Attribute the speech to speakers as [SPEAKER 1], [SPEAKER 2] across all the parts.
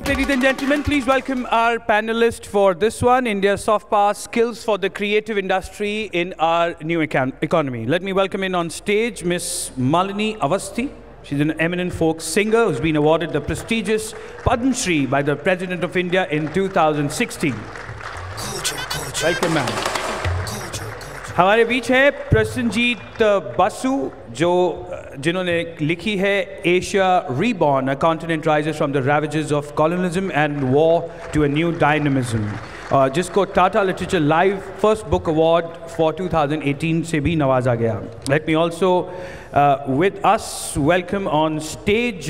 [SPEAKER 1] Ladies and gentlemen, please welcome our panelist for this one, India's soft power skills for the creative industry in our new economy. Let me welcome in on stage Miss Malini Awasthi. She's an eminent folk singer who's been awarded the prestigious Padma Shri by the President of India in 2016. Welcome, ma'am. हमारे बीच है प्रसन्नजीत बासु जिन्होंने लिखी है Asia reborn, a continent rises from the ravages of colonialism and war to a new dynamism, जिसको Tata literature live first book award for 2018 से भी नवाजा गया. Let me also with us welcome on stage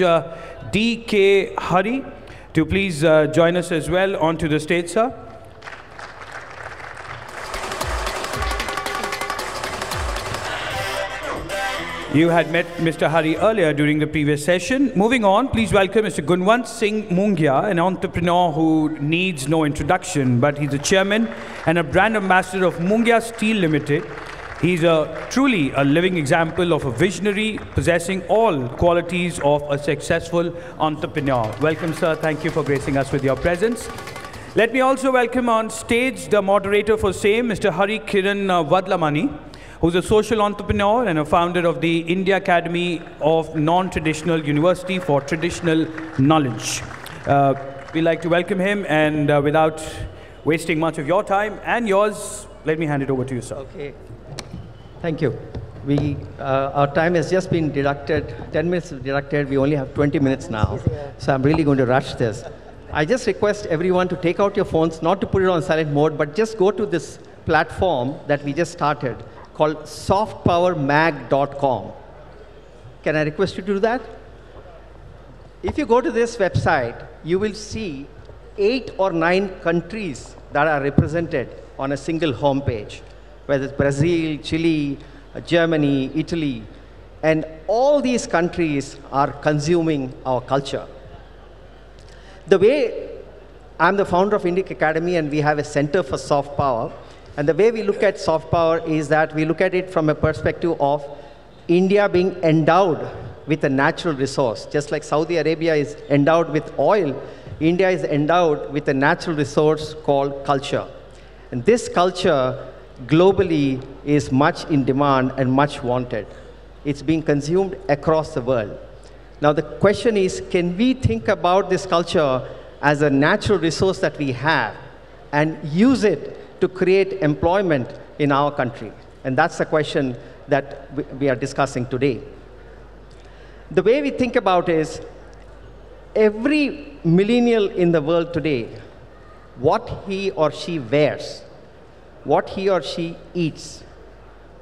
[SPEAKER 1] D.K. Hari to please join us as well onto the stage, sir. You had met Mr. Hari earlier during the previous session. Moving on, please welcome Mr. Gunwant Singh Mongia, an entrepreneur who needs no introduction, but he's the chairman and a brand ambassador of Mongia Steel Limited. He's truly a living example of a visionary possessing all qualities of a successful entrepreneur. Welcome, sir. Thank you for gracing us with your presence. Let me also welcome on stage the moderator for same, Mr. Hari Kiran Vadlamani, who's a social entrepreneur and a founder of the India Academy of Non-Traditional University for Traditional Knowledge. We'd like to welcome him, and without wasting much of your time and yours, let me hand it over to you, sir.
[SPEAKER 2] Okay. Thank you. Our time has just been deducted, 10 minutes is deducted, we only have 20 minutes now, so I'm really going to rush this. I just request everyone to take out your phones, not to put it on silent mode, but just go to this platform that we just started, called softpowermag.com. Can I request you to do that? If you go to this website, you will see 8 or 9 countries that are represented on a single homepage, whether it's Brazil, Chile, Germany, Italy, and all these countries are consuming our culture. The way, I'm the founder of Indic Academy, and we have a center for soft power. And the way we look at soft power is that we look at it from a perspective of India being endowed with a natural resource. Just like Saudi Arabia is endowed with oil, India is endowed with a natural resource called culture. And this culture globally is much in demand and much wanted. It's being consumed across the world. Now the question is, can we think about this culture as a natural resource that we have and use it to create employment in our country? And that's the question that we are discussing today. The way we think about it is, every millennial in the world today, what he or she wears, what he or she eats,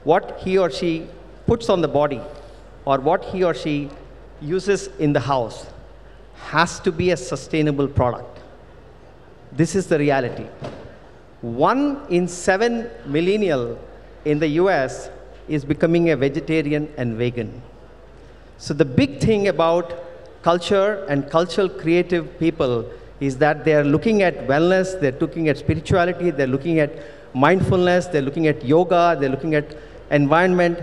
[SPEAKER 2] what he or she puts on the body, or what he or she uses in the house, has to be a sustainable product. This is the reality. 1 in 7 millennial in the US is becoming a vegetarian and vegan. So the big thing about culture and cultural creative people is that they're looking at wellness, they're looking at spirituality, they're looking at mindfulness, they're looking at yoga, they're looking at environment.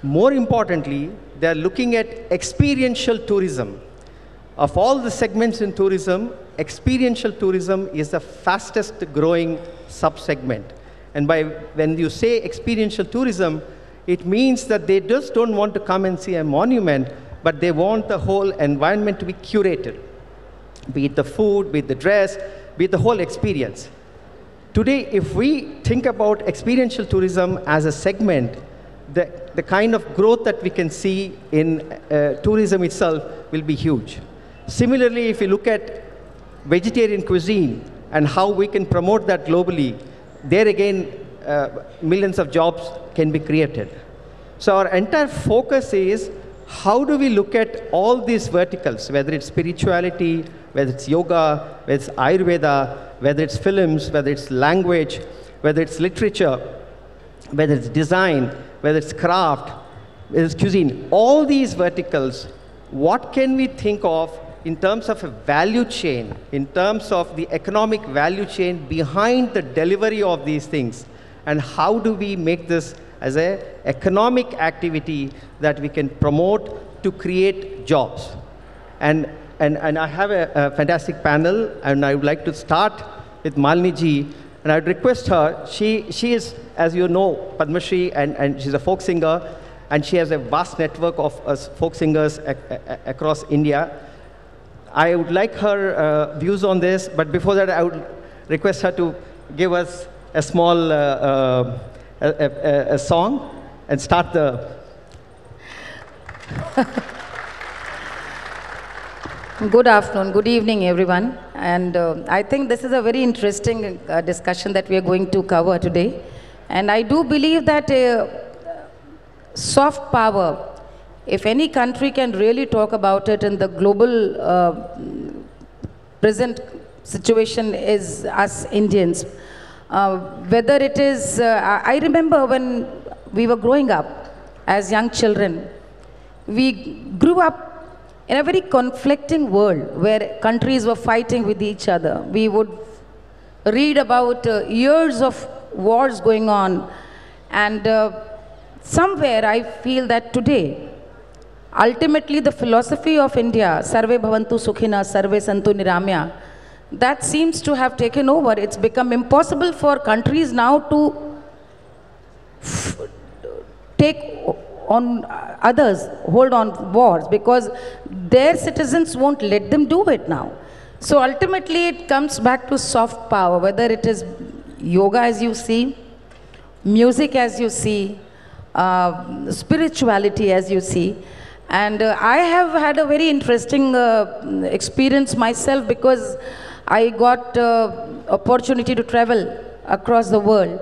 [SPEAKER 2] More importantly, they're looking at experiential tourism. Of all the segments in tourism, experiential tourism is the fastest growing sub-segment. And when you say experiential tourism, it means that they just don't want to come and see a monument, but they want the whole environment to be curated. Be it the food, be it the dress, be it the whole experience. Today, if we think about experiential tourism as a segment, the kind of growth that we can see in tourism itself will be huge. Similarly, if you look at vegetarian cuisine and how we can promote that globally, there again, millions of jobs can be created. So our entire focus is, how do we look at all these verticals, whether it's spirituality, whether it's yoga, whether it's Ayurveda, whether it's films, whether it's language, whether it's literature, whether it's design, whether it's craft, whether it's cuisine, all these verticals, what can we think of in terms of a value chain, in terms of the economic value chain behind the delivery of these things, and how do we make this as an economic activity that we can promote to create jobs. And I have a fantastic panel, and I would like to start with Malini ji, and I would request her, she is, as you know, Padma Shri, and she's a folk singer, and she has a vast network of folk singers across India. I would like her views on this, but before that, I would request her to give us a small a song and start the...
[SPEAKER 3] Good afternoon, good evening, everyone. And I think this is a very interesting discussion that we are going to cover today. And I do believe that soft power, if any country can really talk about it in the global present situation, is us Indians. Whether it is, I remember when we were growing up as young children, we grew up in a very conflicting world where countries were fighting with each other. We would read about years of wars going on, and somewhere I feel that today, ultimately the philosophy of India, Sarve Bhavantu Sukhina, Sarve Santu Niramya, that seems to have taken over. It's become impossible for countries now to take on others, hold on wars, because their citizens won't let them do it now. So ultimately it comes back to soft power, whether it is yoga as you see, music as you see, spirituality as you see. And I have had a very interesting experience myself, because I got opportunity to travel across the world.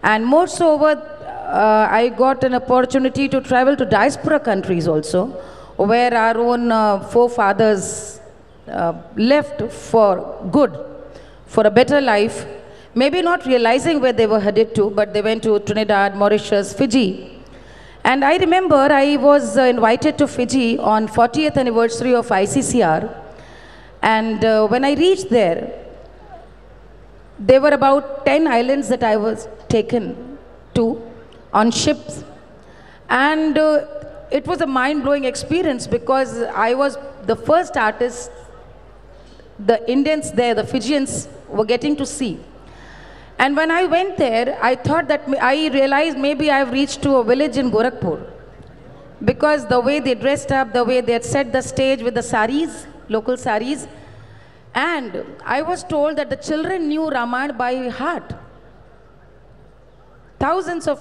[SPEAKER 3] And more so over, I got an opportunity to travel to diaspora countries also, where our own forefathers left for good, for a better life, maybe not realizing where they were headed to, but they went to Trinidad, Mauritius, Fiji. And I remember I was invited to Fiji on 40th anniversary of ICCR. And when I reached there were about 10 islands that I was taken to on ships. And it was a mind-blowing experience, because I was the first artist the Indians there, the Fijians, were getting to see. And when I went there, I thought that, I realized maybe I've reached to a village in Gorakhpur, because the way they dressed up, the way they had set the stage with the saris, local saris. And I was told that the children knew Ramayana by heart. Thousands of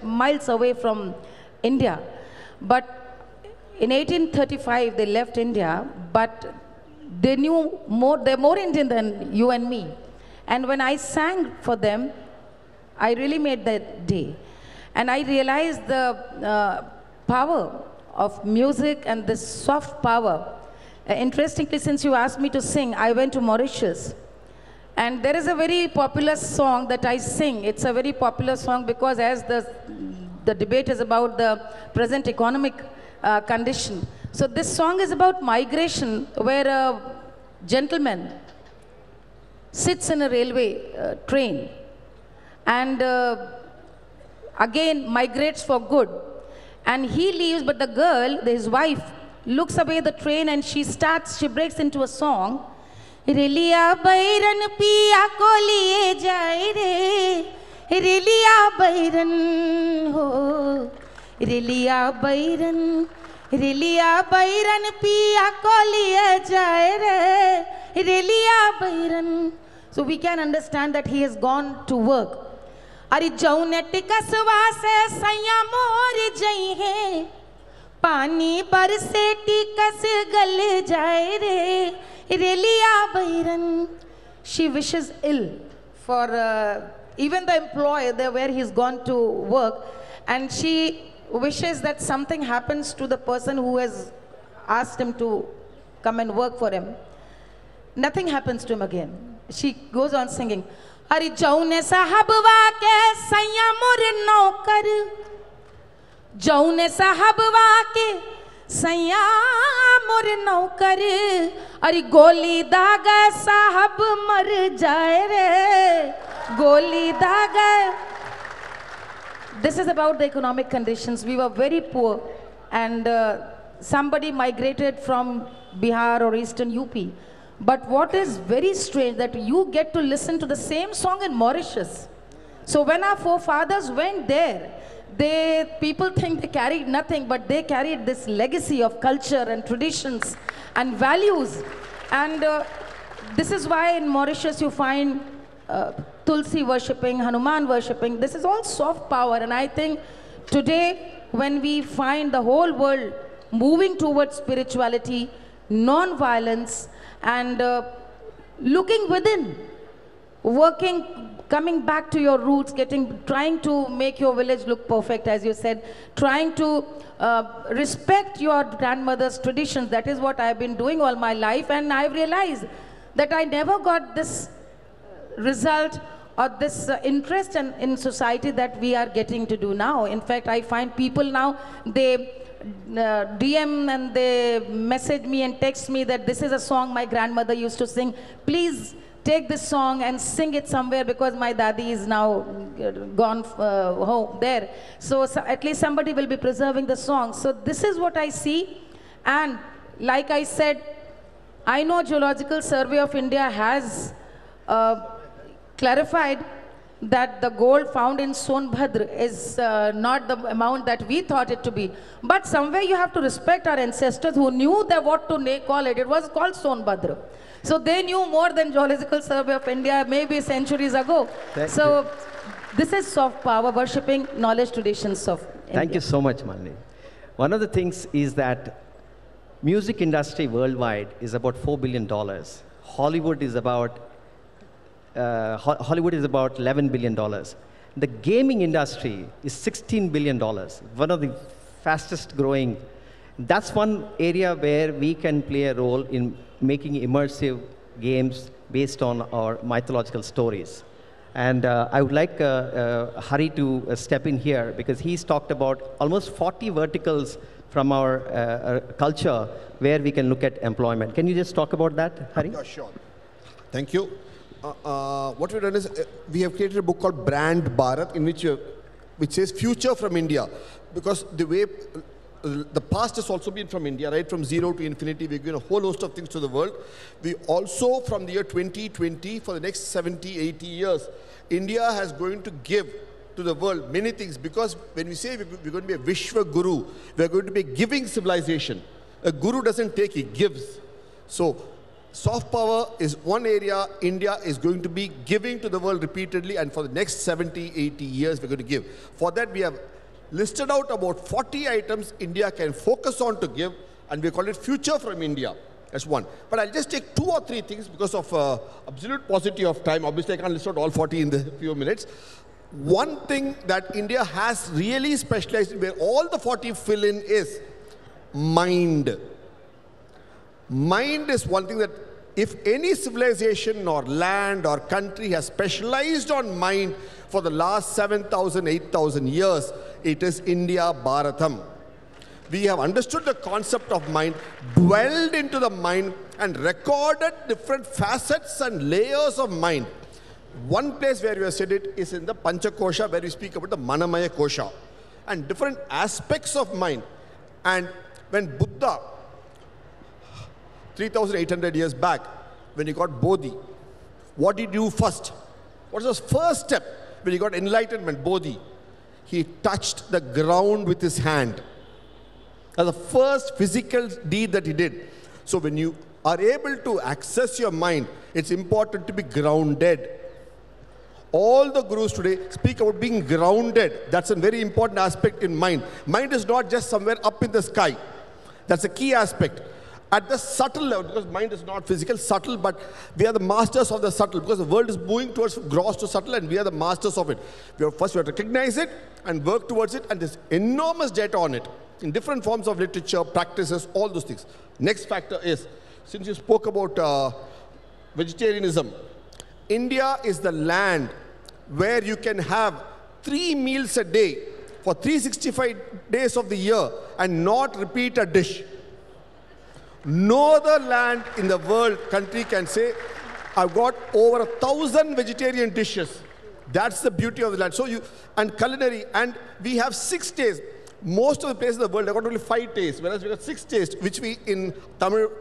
[SPEAKER 3] miles away from India. But in 1835, they left India, but they knew more, they're more Indian than you and me. And when I sang for them, I really made that day. And I realized the power of music and this soft power. Interestingly, since you asked me to sing, I went to Mauritius. And there is a very popular song that I sing. It's a very popular song because as the debate is about the present economic condition. So this song is about migration, where a gentleman sits in a railway train and again migrates for good. And he leaves, but the girl, his wife, looks away the train and she breaks into a song. Riliya bairan piya ko liye jaye re, Riliya bairan ho, Riliya bairan piya ko liye jaye re, Riliya bairan. So we can understand that he has gone to work. Ari jaune tikaswa se saiya mor jai hai, pani barse tikas gal jaye re, Riliya bairan. She wishes ill for even the employer there where he's gone to work, and she wishes that something happens to the person who has asked him to come and work for him. Nothing happens to him again. She goes on singing. Ari jaune sahab wa ke saiya mor naukar, jaune sahab wa ke saiya mor naukar, ari goli daga sahab mar jaye re, goli daga this is about the economic conditions. We were very poor, and somebody migrated from Bihar or Eastern UP. But what is very strange that you get to listen to the same song in Mauritius. So when our forefathers went there, people think they carried nothing, but they carried this legacy of culture and traditions and values. And this is why in Mauritius you find Tulsi worshipping, Hanuman worshipping. This is all soft power. And I think today, when we find the whole world moving towards spirituality, non-violence, and looking within, working, coming back to your roots, trying to make your village look perfect, as you said, trying to respect your grandmother's traditions. That is what I've been doing all my life, and I've realized that I never got this result or this interest in society that we are getting to do now. In fact, I find people now, they DM and they message me and text me that this is a song my grandmother used to sing. Please take this song and sing it somewhere, because my daddy is now gone home there. So at least somebody will be preserving the song. So this is what I see. And like I said, I know Geological Survey of India has clarified that the gold found in Sonbhadra is not the amount that we thought it to be. But somewhere you have to respect our ancestors who knew that what to call it. It was called Sonbhadra. So they knew more than Geological Survey of India maybe centuries ago. So this is soft power, worshipping knowledge traditions of India.
[SPEAKER 2] Thank you so much, Malini. One of the things is that music industry worldwide is about $4 billion. Hollywood is about $11 billion. The gaming industry is $16 billion, one of the fastest growing. That's one area where we can play a role in making immersive games based on our mythological stories. And I would like Hari to step in here, because he's talked about almost 40 verticals from our culture where we can look at employment. Can you just talk about that, Hari?
[SPEAKER 4] Yeah, sure. Thank you. What we've done is we have created a book called Brand Bharat, in which says Future from India, because the way the past has also been from India, right? From zero to infinity, we've given a whole host of things to the world. We also, from the year 2020, for the next 70, 80 years, India has going to give to the world many things, because when we say we're going to be a Vishwa Guru, we're going to be a giving civilization. A guru doesn't take, he gives. So soft power is one area India is going to be giving to the world repeatedly, and for the next 70, 80 years we're going to give. For that we have listed out about 40 items India can focus on to give, and we call it Future from India. That's one. But I'll just take 2 or 3 things because of absolute paucity of time. Obviously I can't list out all 40 in the few minutes. One thing that India has really specialized in, where all the 40 fill in, is mind. Mind is one thing that if any civilization or land or country has specialized on mind for the last 7,000, 8,000 years, it is India Bharatam. We have understood the concept of mind, dwelled into the mind, and recorded different facets and layers of mind. One place where we have said it is in the Panchakosha, where we speak about the Manamaya Kosha, and different aspects of mind. And when Buddha, 3,800 years back, when he got Bodhi, what did he do first? What was his first step when he got enlightenment, Bodhi? He touched the ground with his hand. That's the first physical deed that he did. So when you are able to access your mind, it's important to be grounded. All the gurus today speak about being grounded. That's a very important aspect in mind. Mind is not just somewhere up in the sky. That's a key aspect. At the subtle level, because mind is not physical, subtle, but we are the masters of the subtle, because the world is moving towards gross to subtle, and we are the masters of it. First we have to recognize it and work towards it, and there's enormous data on it in different forms of literature, practices, all those things. Next factor is, since you spoke about vegetarianism, India is the land where you can have 3 meals a day for 365 days of the year and not repeat a dish. No other land in the world, country can say, I've got over 1,000 vegetarian dishes. That's the beauty of the land. So and culinary, and we have 6 tastes. Most of the places in the world have got only 5 tastes, whereas we got 6 tastes, which we in Tamil,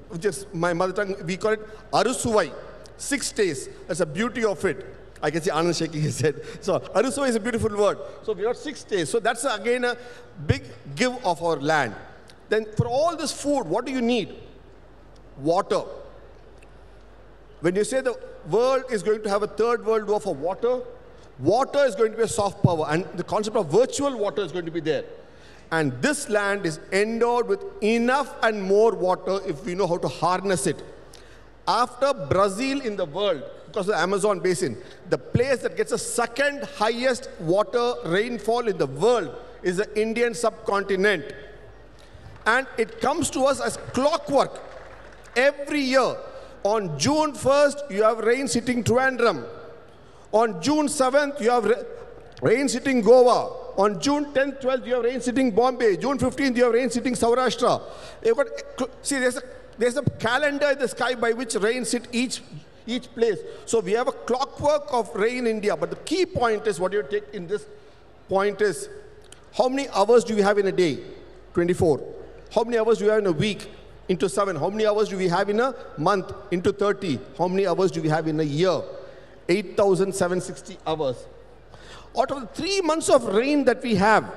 [SPEAKER 4] which is my mother tongue, we call it Arusuvai. 6 tastes. That's the beauty of it. I can see Anand shaking his head. So Arusuvai is a beautiful word. So we got 6 tastes. So that's again a big give of our land. Then for all this food, what do you need? Water. When you say the world is going to have a third world war for water, water is going to be a soft power, and the concept of virtual water is going to be there. And this land is endowed with enough and more water if we know how to harness it. After Brazil in the world, because of the Amazon basin, the place that gets the second highest water rainfall in the world is the Indian subcontinent. And it comes to us as clockwork. Every year, on June 1st, you have rain hitting Trivandrum. On June 7th, you have rain hitting Goa. On June 10th, 12th, you have rain hitting Bombay. June 15th, you have rain hitting Saurashtra. See, there's a calendar in the sky by which rains hit each place. So we have a clockwork of rain in India. But the key point is, what you take in this point is, how many hours do we have in a day? 24. How many hours do we have in a week? Into 7. How many hours do we have in a month? Into 30. How many hours do we have in a year? 8,760 hours. Out of the 3 months of rain that we have,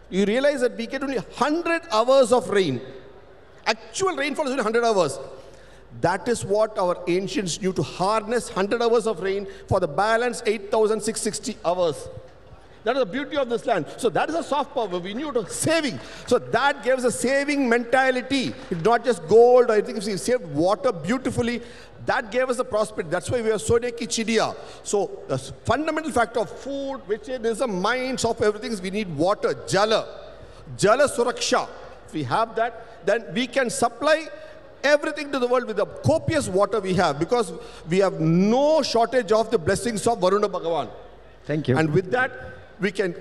[SPEAKER 4] you realize that we get only 100 hours of rain. Actual rainfall is only 100 hours. That is what our ancients knew, to harness 100 hours of rain for the balance 8,660 hours. That is the beauty of this land. So that is a soft power. We knew to saving. So that gives a saving mentality. It's not just gold or anything. We saved water beautifully. That gave us a prosperity. That's why we are Sone ki chidiya. So the fundamental factor of food, which is the minds of everything, is we need water, jala. Jala suraksha. If we have that, then we can supply everything to the world with the copious water we have, because we have no shortage of the blessings of Varuna Bhagavan.
[SPEAKER 2] Thank you.
[SPEAKER 4] And with that, we can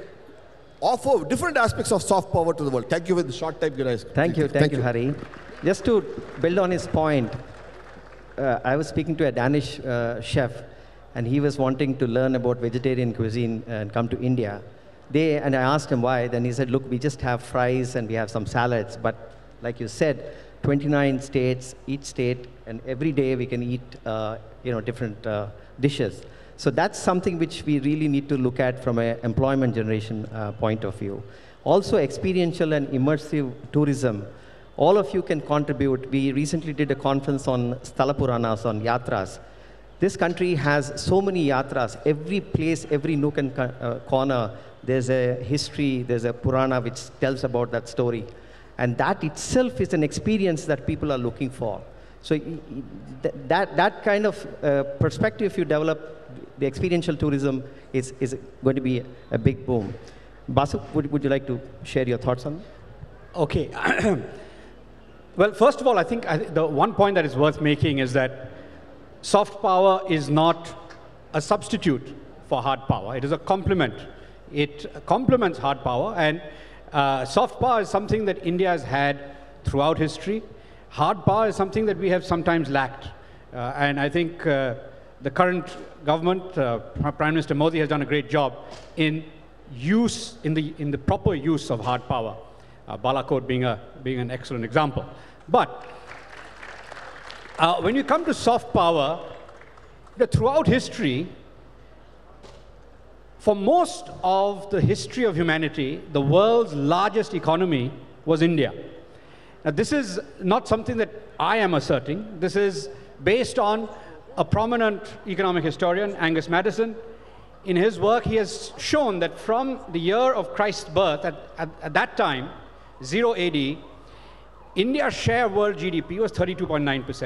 [SPEAKER 4] offer different aspects of soft power to the world. Thank you for the short time, guys.
[SPEAKER 2] Thank you, Hari. Just to build on his point, I was speaking to a Danish chef, and he was wanting to learn about vegetarian cuisine and come to India. And I asked him why. Then he said, look, we just have fries and we have some salads. But like you said, 29 states, each state, and every day we can eat different dishes. So that's something which we really need to look at from an employment generation point of view. Also, experiential and immersive tourism. All of you can contribute. We recently did a conference on Sthala Puranas, on yatras. This country has so many yatras. Every place, every nook and corner, there's a history, there's a Purana which tells about that story. And that itself is an experience that people are looking for. So that kind of perspective, if you develop, the experiential tourism is going to be a big boom. Basu, would you like to share your thoughts on that?
[SPEAKER 1] Okay. Well, first of all, I think the one point that is worth making is that soft power is not a substitute for hard power. It is a complement. It complements hard power, and soft power is something that India has had throughout history. Hard power is something that we have sometimes lacked. And I think the current government, Prime Minister Modi, has done a great job in the proper use of hard power. Balakot being an excellent example. But when you come to soft power, throughout history, for most of the history of humanity, the world's largest economy was India. Now, this is not something that I am asserting. This is based on a prominent economic historian, Angus Maddison. In his work, he has shown that from the year of Christ's birth, at that time, 0 AD, India's share of world GDP was 32.9%.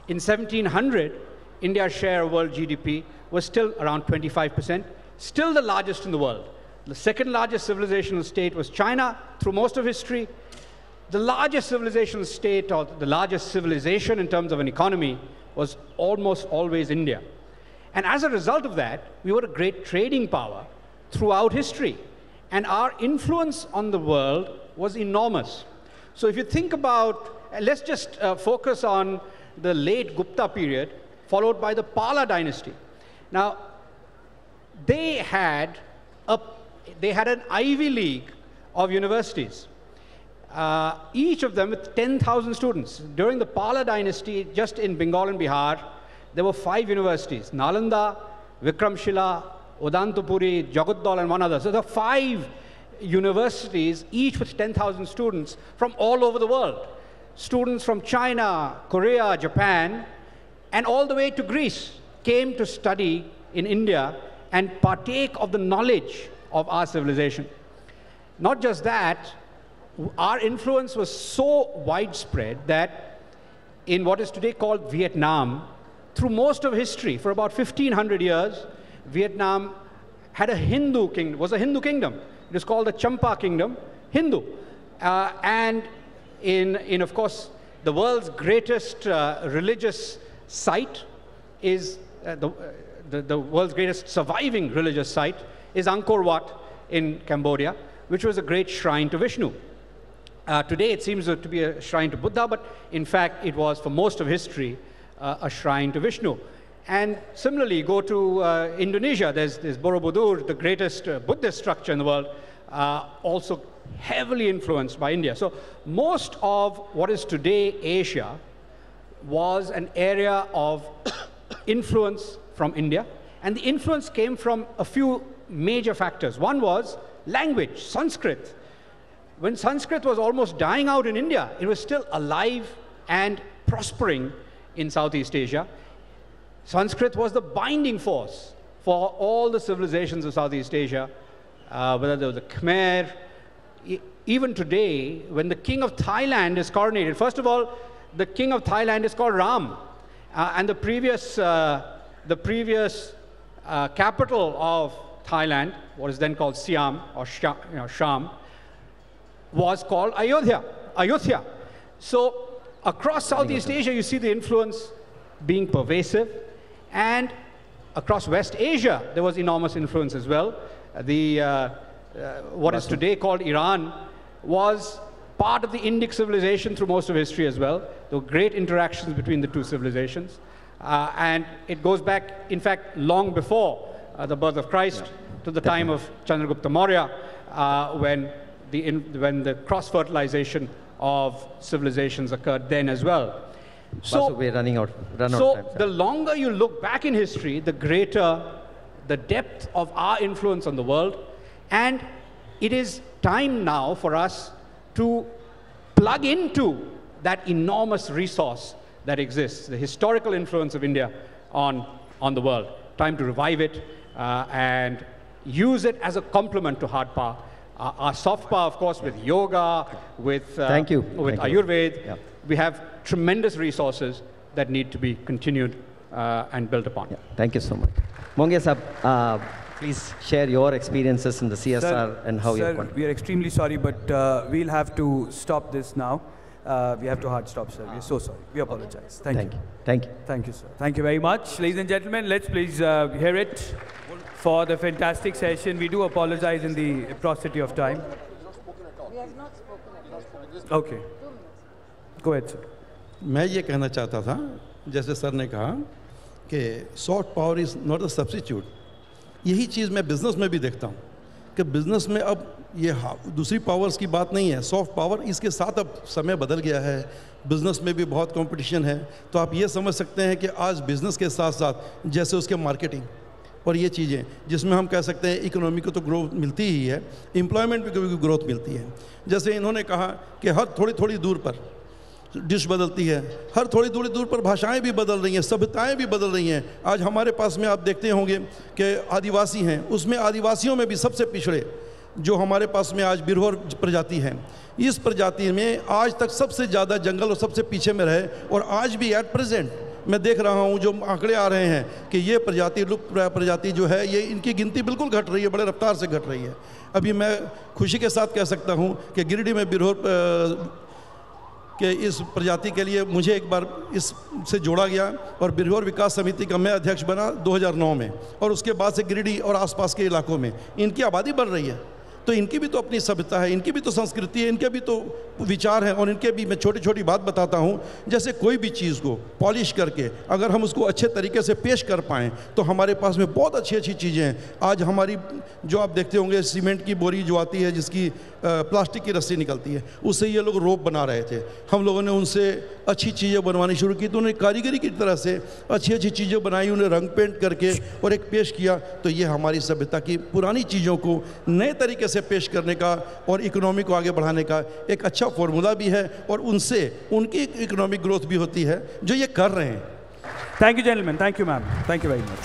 [SPEAKER 1] In 1700, India's share of world GDP was still around 25%, still the largest in the world. The second largest civilizational state was China through most of history. The largest civilizational state, or the largest civilization in terms of an economy, was almost always India. And as a result of that, we were a great trading power throughout history. And our influence on the world was enormous. So if you think about, let's just focus on the late Gupta period, followed by the Pala dynasty. Now,
[SPEAKER 5] they had an Ivy League of universities, each of them with 10,000 students. During the Pala dynasty, just in Bengal and Bihar, there were 5 universities: Nalanda, Vikramshila, Udantapuri, Jagatdal, and one other. So there are 5 universities, each with 10,000 students from all over the world. Students from China, Korea, Japan, and all the way to Greece came to study in India and partake of the knowledge of our civilization. Not just that, our influence was so widespread that in what is today called Vietnam, through most of history, for about 1500 years, Vietnam had a Hindu kingdom, was a Hindu kingdom. It is called the Champa Kingdom, Hindu. And in, of course, the world's greatest religious site is, the world's greatest surviving religious site is Angkor Wat in Cambodia, which was a great shrine to Vishnu. Today it seems to be a shrine to Buddha, but in fact it was for most of history a shrine to Vishnu. And similarly, go to Indonesia, there's Borobudur, the greatest Buddhist structure in the world, also heavily influenced by India. So most of what is today Asia was an area of influence from India, and the influence came from a few major factors. One was language, Sanskrit. When Sanskrit was almost dying out in India, it was still alive and prospering in Southeast Asia. Sanskrit was the binding force for all the civilizations of Southeast Asia, whether they were the Khmer. Even today, when the king of Thailand is coronated, first of all, the king of Thailand is called Ram, and the previous capital of Thailand, what is then called Siam or Sham, was called Ayodhya. So across Southeast Asia, you see the influence being pervasive, and across West Asia, there was enormous influence as well. What is today called Iran was part of the Indic civilization through most of history as well. There were great interactions between the two civilizations. And it goes back, in fact, long before the birth of Christ, to the time of Chandragupta Maurya, when the cross-fertilization of civilizations occurred then as well.
[SPEAKER 2] So we're running out of time.
[SPEAKER 5] So the longer you look back in history, the greater the depth of our influence on the world. And it is time now for us to plug into that enormous resource that exists, the historical influence of India on the world. Time to revive it and use it as a complement to hard power. Our soft power, of course, with yoga, with Ayurveda.
[SPEAKER 2] Yeah.
[SPEAKER 5] We have tremendous resources that need to be continued and built upon.
[SPEAKER 2] Yeah. Thank you so much. Mongia Sahab, please share your experiences in the CSR and how you're
[SPEAKER 1] we are extremely sorry, but we'll have to stop this now. We have to hard stop, sir. We're so sorry. We apologize. Thank you.
[SPEAKER 2] Thank you.
[SPEAKER 1] Thank you, sir. Thank you very much. Ladies and gentlemen, let's please hear it for the fantastic session. We do apologize in the paucity of time.
[SPEAKER 3] We have not spoken.
[SPEAKER 1] Okay. Go ahead, sir.
[SPEAKER 6] मैं ये कहना चाहता था, जैसे sir ने कहा कि soft power is not a substitute. यही चीज़ मैं बिज़नेस में भी देखता हूँ कि बिज़नेस में अब ये दूसरी पावर्स की बात नहीं है. सॉफ्ट पावर इसके साथ अब समय बदल गया है. बिज़नेस में भी बहुत कंपटीशन है. तो आप ये समझ सकते हैं कि आज बिज़नेस के साथ साथ जैसे उसके मार्केटिंग और ये चीज़ें जिसमें हम कह सकते हैं इकोनॉमी को तो ग्रोथ मिलती ही है, एम्प्लॉयमेंट में भी ग्रोथ मिलती है. जैसे इन्होंने कहा कि हर थोड़ी थोड़ी दूर पर डिश बदलती है, हर थोड़ी थोड़ी दूर पर भाषाएं भी बदल रही हैं, सभ्यताएं भी बदल रही हैं. आज हमारे पास में आप देखते होंगे कि आदिवासी हैं, उसमें आदिवासियों में भी सबसे पिछड़े जो हमारे पास में आज बिरहोर प्रजाति है, इस प्रजाति में आज तक सबसे ज़्यादा जंगल और सबसे पीछे में रहे. और आज भी एट प्रेजेंट मैं देख रहा हूँ जो आंकड़े आ रहे हैं कि ये प्रजाति लुप्त प्रजाति जो है, ये इनकी गिनती बिल्कुल घट रही है, बड़े रफ्तार से घट रही है. अभी मैं खुशी के साथ कह सकता हूँ कि गिरिडीह में बिरहोर कि इस प्रजाति के लिए मुझे एक बार इससे जोड़ा गया और बिरहोर विकास समिति का मैं अध्यक्ष बना 2009 में. और उसके बाद से गिरिडीह और आसपास के इलाकों में इनकी आबादी बढ़ रही है. तो तो इनकी भी तो अपनी सभ्यता है, इनकी भी तो संस्कृति है, इनके भी तो विचार हैं, और इनके भी मैं छोटी छोटी बात बताता हूँ। जैसे कोई भी चीज़ को पॉलिश करके अगर हम उसको अच्छे तरीके से पेश कर पाएँ तो हमारे पास में बहुत अच्छी अच्छी चीज़ें हैं। आज हमारी जो आप देखते होंगे सीमेंट की बोरी जो आती है जिसकी प्लास्टिक की रस्सी निकलती है, उससे ये लोग रोप बना रहे थे। हम लोगों ने उनसे अच्छी चीज़ें बनवानी शुरू की, तो उन्हें कारीगरी की तरह से अच्छी अच्छी चीज़ें बनाई, उन्हें रंग पेंट करके और एक पेश किया। तो ये हमारी सभ्यता की पुरानी चीज़ों को नए तरीके से पेश करने का और इकोनॉमी को आगे बढ़ाने का एक अच्छा फॉर्मूला भी है, और उनसे उनकी इकोनॉमिक ग्रोथ भी होती है जो ये कर रहे हैं।
[SPEAKER 1] Thank you gentleman, thank you ma'am, thank you very much.